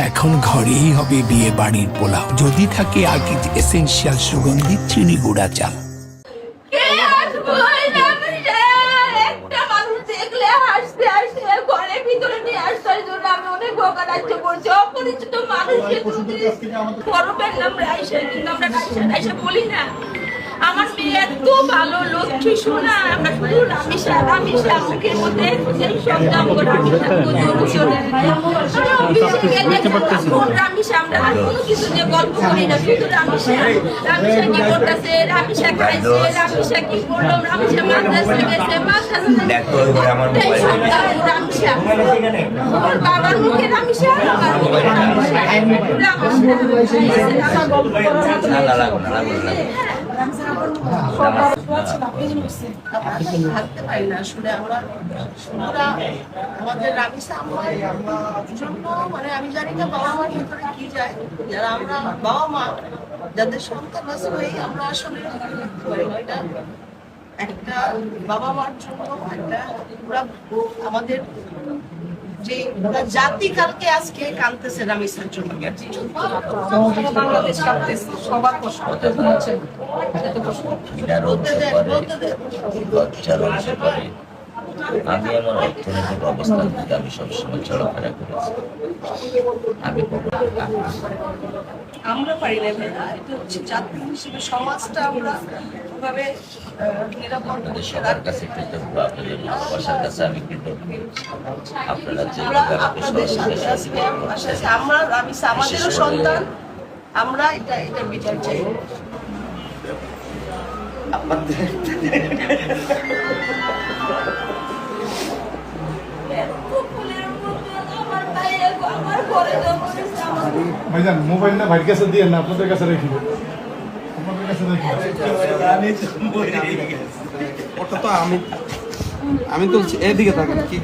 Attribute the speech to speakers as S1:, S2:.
S1: এখন ঘরেই হবে বিয়ে বাড়ির পোলাও, যদি থাকে আকিজ এসেনশিয়াল সুগন্ধি চিনি গুঁড়া চাল।
S2: আমার মেয়ে এত ভালো লক্ষ্মী শোনা, আমরা শুধু রামিসা রামিসা মুখের মধ্যে সেই শব্দ রামিসা, আমরা আর কোনো কিছু যে গল্প করি না, শুধু রামিসা রামিসা কি করতেছে, রামিসা খাইছে, রামিসা কি করলো, রামিসা মাদ্রাসা গেছে, রামিসা ওর বাবার মুখে রামিসা,
S3: থাকতে পারি না আসলে আমরা আমাদের রামিসা আমার জন্য, মানে আমি জানি না বাবা মার ভিতরে কি যায়, যারা আমরা বাবা মা যাদের সন্তান আছে আমরা আসলে এটা একটা বাবা মার জন্য একটা পুরা আমাদের যে জাতি কালকে আজকে কাঁদতেছে রামিসার জন্য, বাংলাদেশ কাঁদতেছে, সবার কষ্ট হচ্ছে।
S4: আমি আমার অর্থনৈতিক অবস্থান থেকে আমি সবসময় চলাফেরা করেছি। আমি
S3: আমরা পারি না ভাইয়া, এটা হচ্ছে জাতি হিসেবে সমাজটা আমরা ওভাবে নিরাপদ
S4: সবার কাছে কৃতজ্ঞ, আপনাদের ভালোবাসার কাছে আমি কৃতজ্ঞ। আপনারা যেভাবে
S3: আমরা আমাদেরও সন্তান, আমরা এটা বিচার চাই।
S5: ভাইজান মোবাইলটা ভাইয়ের কাছে দিয়ে না, আপনাদের কাছে রেখি, আপনাদের কাছে রেখি। ওটা তো আমি তো এদিকে থাকেন কি